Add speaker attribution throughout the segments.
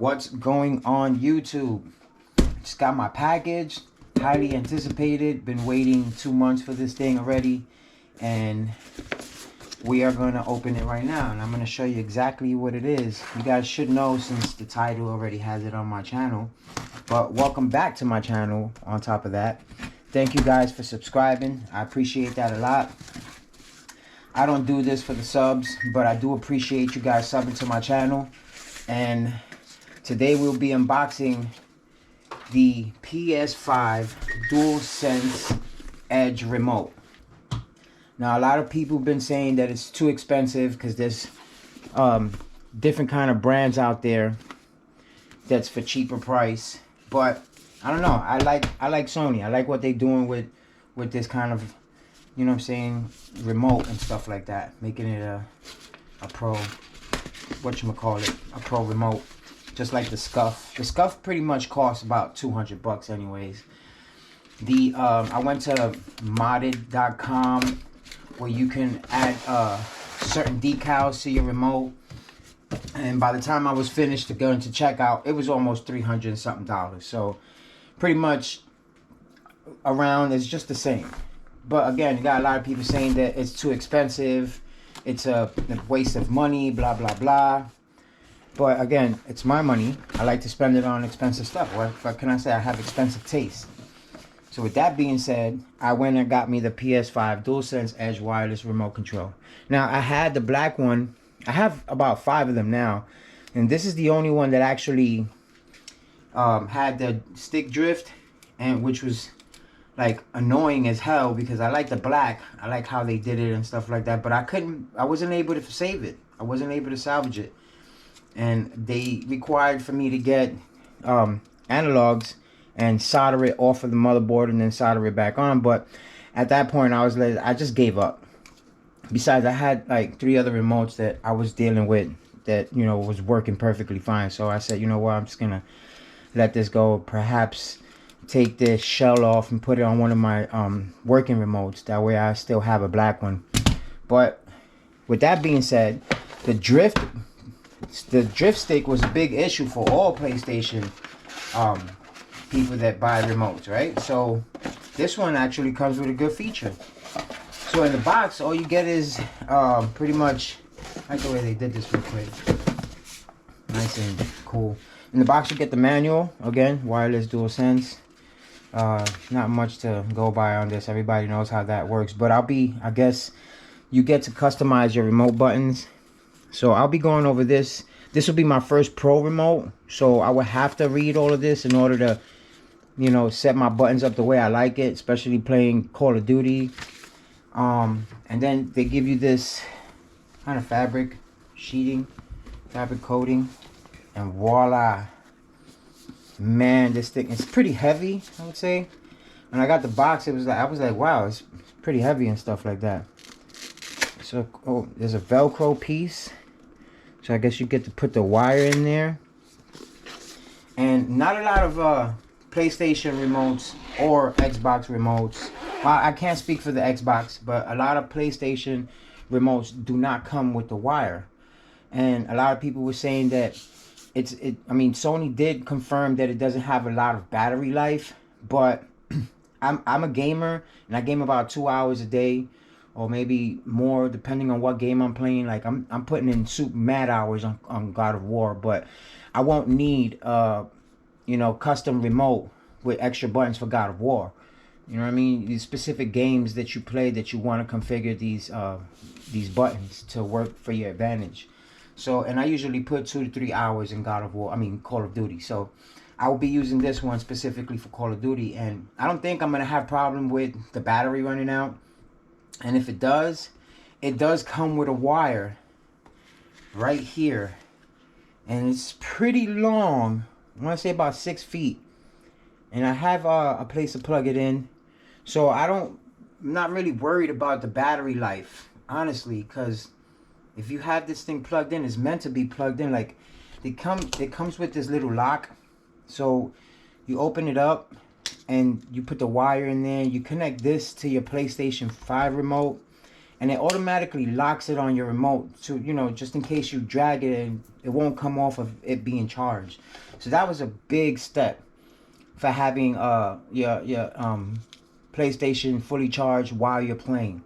Speaker 1: What's going on YouTube? Just got my package, highly anticipated. Been waiting 2 months for this thing already, and we are going to open it right now, and I'm going to show you exactly what it is. You guys should know since the title already has it on my channel, but welcome back to my channel. On top of that, thank you guys for subscribing. I appreciate that a lot. I don't do this for the subs, but I do appreciate you guys subbing to my channel. And today we'll be unboxing the PS5 DualSense Edge remote. Now, a lot of people have been saying that it's too expensive because there's different kind of brands out there that's for cheaper price. But I don't know. I like Sony. I like what they're doing with this kind of, you know what I'm saying, remote and stuff like that, making it a pro, whatchamacallit, a pro remote, just like the Scuff. The Scuff pretty much costs about 200 bucks anyways. I went to modded.com where you can add certain decals to your remote, and by the time I was finished to go into checkout, it was almost $300 and something. So pretty much around, it's just the same. But again, you got a lot of people saying that it's too expensive, it's a waste of money, blah blah blah. But again, it's my money. I like to spend it on expensive stuff. What can I say? I have expensive taste. So with that being said, I went and got me the PS5 DualSense Edge wireless remote control. Now, I had the black one. I have about 5 of them now, and this is the only one that actually had the stick drift, and which was like annoying as hell because I like the black. I like how they did it and stuff like that, but I wasn't able to save it. I wasn't able to salvage it, and they required for me to get analogs and solder it off of the motherboard and then solder it back on. But at that point, I just gave up. Besides, I had like 3 other remotes that I was dealing with that, you know, was working perfectly fine. So I said, you know what, I'm just gonna let this go. Perhaps take this shell off and put it on one of my working remotes. That way I still have a black one. But with that being said, the drift stick was a big issue for all PlayStation people that buy remotes, right? So this one actually comes with a good feature. So in the box, all you get is pretty much, I like the way they did this real quick, nice and cool. In the box you get the manual, again, wireless DualSense. Not much to go by on this. Everybody knows how that works. But I guess you get to customize your remote buttons. So I'll be going over this. This will be my first pro remote, so I would have to read all of this in order to, you know, set my buttons up the way I like it, especially playing Call of Duty. And then they give you this kind of fabric sheeting, fabric coating, and voila. Man, this thing is pretty heavy, I would say. When I got the box, I was like, wow, it's pretty heavy and stuff like that. So, oh, there's a Velcro piece. So I guess you get to put the wire in there. And not a lot of PlayStation remotes or Xbox remotes. Well, I can't speak for the Xbox, but a lot of PlayStation remotes do not come with the wire. And a lot of people were saying that I mean, Sony did confirm that it doesn't have a lot of battery life, but I'm a gamer, and I game about 2 hours a day, or maybe more, depending on what game I'm playing. Like I'm putting in super mad hours on God of War, but I won't need you know, custom remote with extra buttons for God of War. You know what I mean? These specific games that you play that you want to configure these buttons to work for your advantage. So, and I usually put 2 to 3 hours in God of War, I mean Call of Duty. So I will be using this one specifically for Call of Duty, and I don't think I'm going to have problem with the battery running out. And if it does come with a wire right here, and it's pretty long. I want to say about 6 feet, and I have a place to plug it in. So I'm not really worried about the battery life, honestly, because if you have this thing plugged in, it's meant to be plugged in. Like it comes with this little lock, so you open it up and you put the wire in there. You connect this to your PlayStation 5 remote, and it automatically locks it on your remote to, you know, just in case you drag it and it won't come off of it being charged. So that was a big step for having your PlayStation fully charged while you're playing.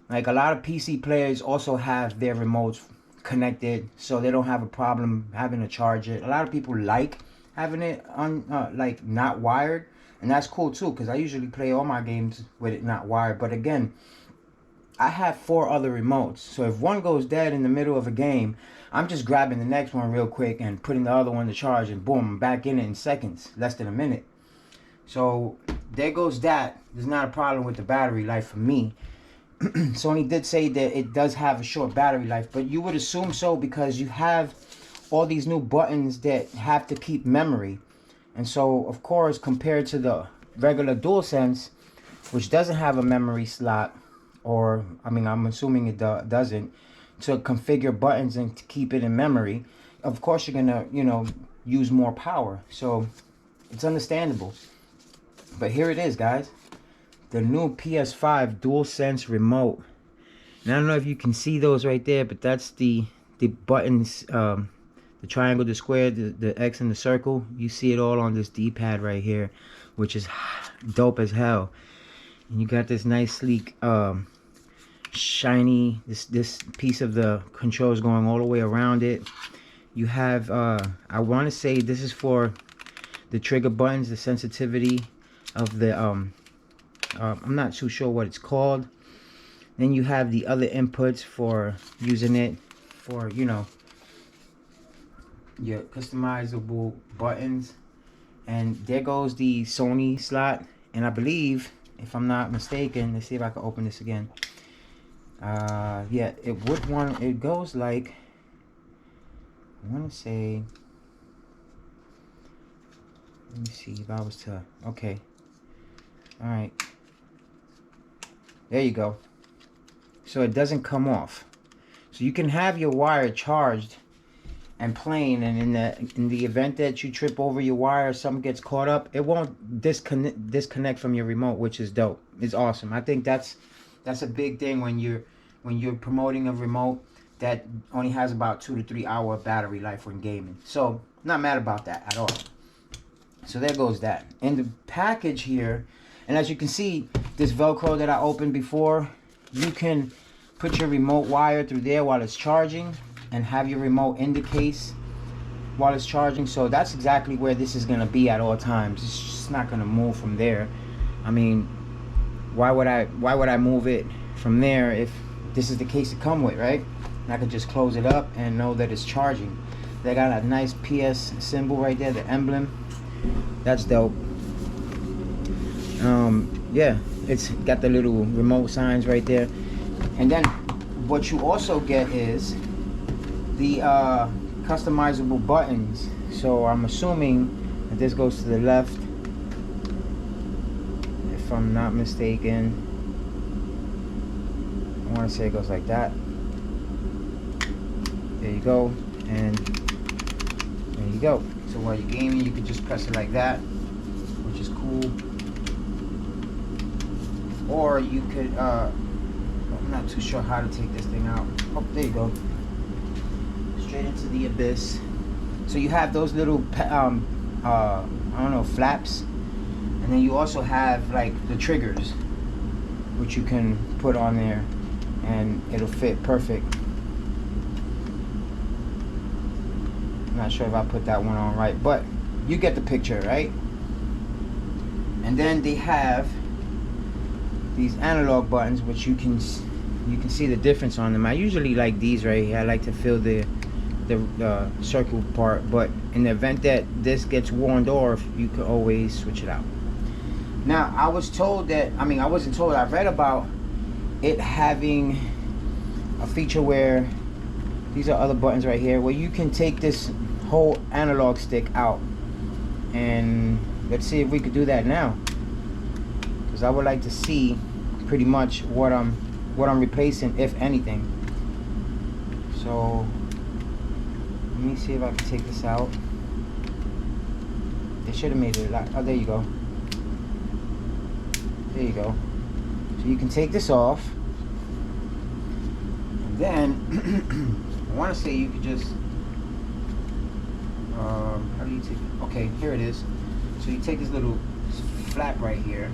Speaker 1: Like a lot of PC players also have their remotes connected, so they don't have a problem having to charge it. A lot of people like having it on like not wired, and that's cool too, because I usually play all my games with it not wired. But again, I have 4 other remotes, so if one goes dead in the middle of a game, I'm just grabbing the next one real quick and putting the other one to charge, and boom, I'm back in it in seconds, less than a minute. So there goes that. There's not a problem with the battery life for me. Sony did say that it does have a short battery life, but you would assume so because you have all these new buttons that have to keep memory. And so, of course, compared to the regular DualSense, which doesn't have a memory slot, or, I mean, I'm assuming it doesn't, to configure buttons and to keep it in memory, of course you're going to, you know, use more power. So, it's understandable. But here it is, guys. The new PS5 DualSense remote. And I don't know if you can see those right there, but that's the buttons, the triangle, the square, the X, and the circle. You see it all on this D-pad right here, which is dope as hell. And you got this nice, sleek, shiny, this piece of the controls going all the way around it. You have, I want to say this is for the trigger buttons, the sensitivity of the, I'm not too sure what it's called. Then you have the other inputs for using it for, you know, your customizable buttons. And there goes the Sony slot. And I believe, if I'm not mistaken, let's see if I can open this again. Yeah, it goes like, I want to say, let me see if I was to, okay. All right. There you go. So it doesn't come off. So you can have your wire charged and playing, and in the event that you trip over your wire or something gets caught up, it won't disconnect from your remote, which is dope. It's awesome. I think that's a big thing when you're promoting a remote that only has about 2 to 3 hour battery life when gaming. So not mad about that at all. So there goes that. In the package here, and as you can see, this Velcro that I opened before, you can put your remote wire through there while it's charging and have your remote in the case while it's charging. So that's exactly where this is going to be at all times. It's just not going to move from there. I mean, why would I move it from there if this is the case to come with, right? And I could just close it up and know that it's charging. They got a nice PS symbol right there, the emblem. That's dope. Yeah, it's got the little remote signs right there. And then what you also get is the customizable buttons. So I'm assuming that this goes to the left, if I'm not mistaken. I want to say it goes like that. There you go. And there you go. So while you're gaming, you can just press it like that, which is cool. Or you could, I'm not too sure how to take this thing out. Oh, there you go. Straight into the abyss. So you have those little, I don't know, flaps. And then you also have like the triggers, which you can put on there and it'll fit perfect. I'm not sure if I put that one on right, but you get the picture, right? And then they have these analog buttons, which you can see the difference on them. I usually like these right here. I like to feel the circle part, but in the event that this gets worn off, you can always switch it out. Now, I was told that, I mean, I wasn't told, I read about it having a feature where these are other buttons right here, where you can take this whole analog stick out. And let's see if we could do that now, because I would like to see pretty much what I'm replacing, if anything. So let me see if I can take this out. They should have made it a lot. Oh, there you go. There you go. So you can take this off, Then I want to say you could just how do you take it? Okay, here it is. So you take this little flap right here,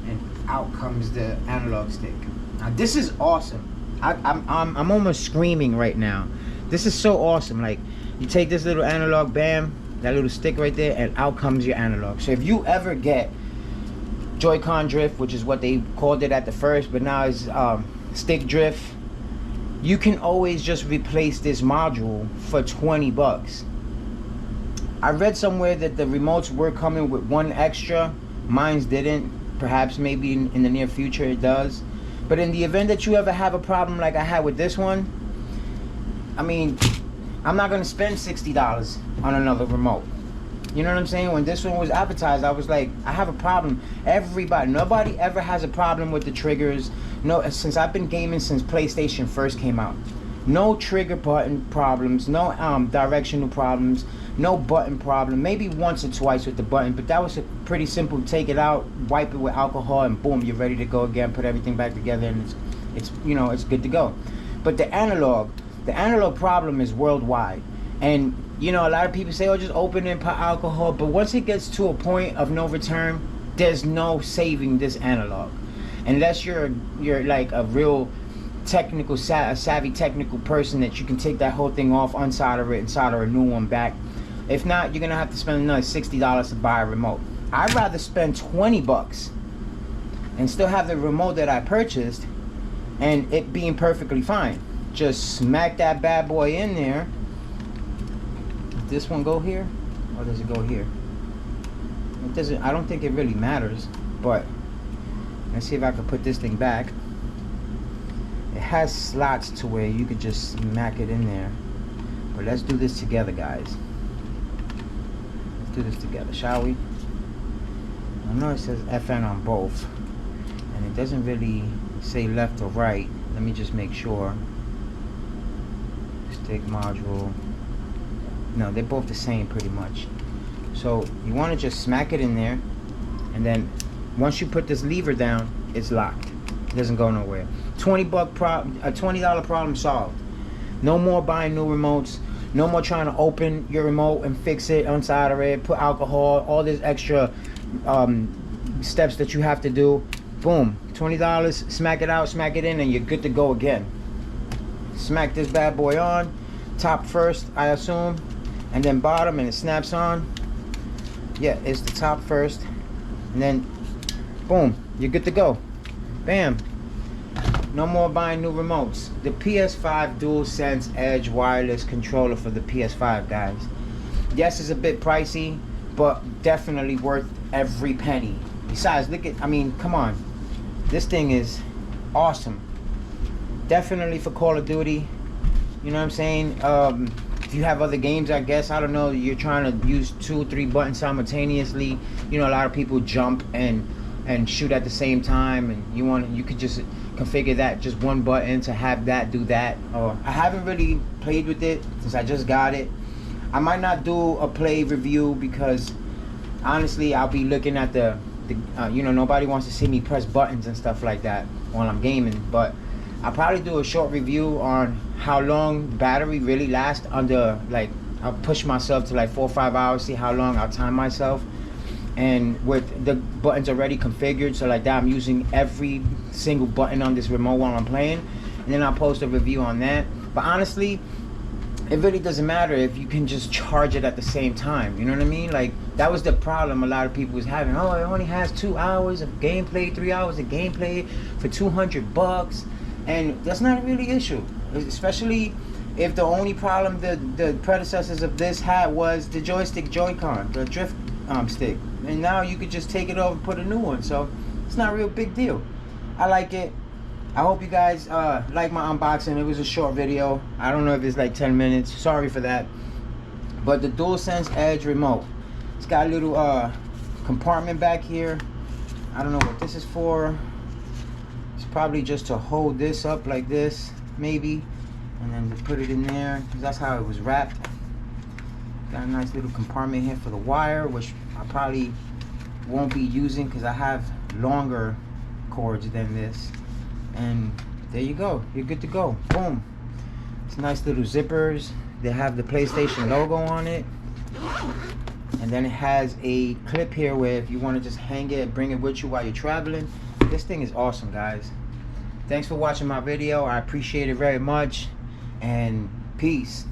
Speaker 1: and out comes the analog stick. Now this is awesome. I'm almost screaming right now. This is so awesome. Like, you take this little analog, bam, that little stick right there, and out comes your analog. So if you ever get Joy-Con drift, which is what they called it at the first, but now it's stick drift, you can always just replace this module for 20 bucks. I read somewhere that the remotes were coming with one extra. Mine's didn't. Perhaps maybe in the near future it does. But in the event that you ever have a problem like I had with this one, I mean, I'm not gonna spend $60 on another remote. You know what I'm saying? When this one was advertised, I was like, I have a problem. Nobody ever has a problem with the triggers. No, since I've been gaming since PlayStation first came out. No trigger button problems, no directional problems, no button problem. Maybe once or twice with the button, but that was a pretty simple. Take it out, wipe it with alcohol, and boom, you're ready to go again. Put everything back together, and it's you know, it's good to go. But the analog problem is worldwide, and you know, a lot of people say, oh, just open and put alcohol, but once it gets to a point of no return, there's no saving this analog, unless you're like a real technical savvy technical person that you can take that whole thing off, unsolder it, and solder a new one back. If not, you're gonna have to spend another $60 to buy a remote. I'd rather spend 20 bucks and still have the remote that I purchased and it being perfectly fine. Just smack that bad boy in there. Does this one go here or does it go here? It doesn't. I don't think it really matters, but let's see if I can put this thing back. It has slots to where you could just smack it in there. But let's do this together, guys. Let's do this together, shall we? I know it says FN on both, and it doesn't really say left or right. Let me just make sure. Stick module. No, they're both the same pretty much. So you want to just smack it in there, and then once you put this lever down, it's locked. It doesn't go nowhere. $20 problem solved. No more buying new remotes. No more trying to open your remote and fix it, unsolder it, put alcohol, all this extra steps that you have to do. Boom, $20, smack it out, smack it in, and you're good to go again. Smack this bad boy on, top first, I assume, and then bottom, and it snaps on. Yeah, it's the top first, and then boom, you're good to go. Bam. No more buying new remotes. The PS5 DualSense Edge wireless controller for the PS5, guys. Yes, it's a bit pricey, but definitely worth every penny. Besides, look at, I mean, come on. This thing is awesome. Definitely for Call of Duty. You know what I'm saying? If you have other games, I guess, I don't know, you're trying to use 2 or 3 buttons simultaneously. You know, a lot of people jump and shoot at the same time, and you could just configure that, just one button to have that do that. I haven't really played with it since I just got it. I might not do a play review because honestly I'll be looking at the you know, nobody wants to see me press buttons and stuff like that while I'm gaming, but I'll probably do a short review on how long battery really lasts under, like, I'll push myself to like 4 or 5 hours, see how long I'll time myself. And with the buttons already configured, so like that, I'm using every single button on this remote while I'm playing, and then I'll post a review on that. But honestly, it really doesn't matter if you can just charge it at the same time. You know what I mean? Like, that was the problem a lot of people was having. Oh, it only has 2 hours of gameplay, 3 hours of gameplay for $200, and that's not really an issue, especially if the only problem the predecessors of this had was the joystick Joy-Con, the drift stick, and now you could just take it over and put a new one. So it's not a real big deal. I like it. I hope you guys like my unboxing. It was a short video. I don't know if it's like 10 minutes. Sorry for that. But the DualSense Edge remote, it's got a little compartment back here. I don't know what this is for. It's probably just to hold this up like this, maybe, and then to put it in there, because that's how it was wrapped. Got a nice little compartment here for the wire, which I probably won't be using because I have longer cords than this. And there you go. You're good to go. Boom. It's nice little zippers. They have the PlayStation logo on it. And then it has a clip here where if you want to just hang it and bring it with you while you're traveling. This thing is awesome, guys. Thanks for watching my video. I appreciate it very much. And peace.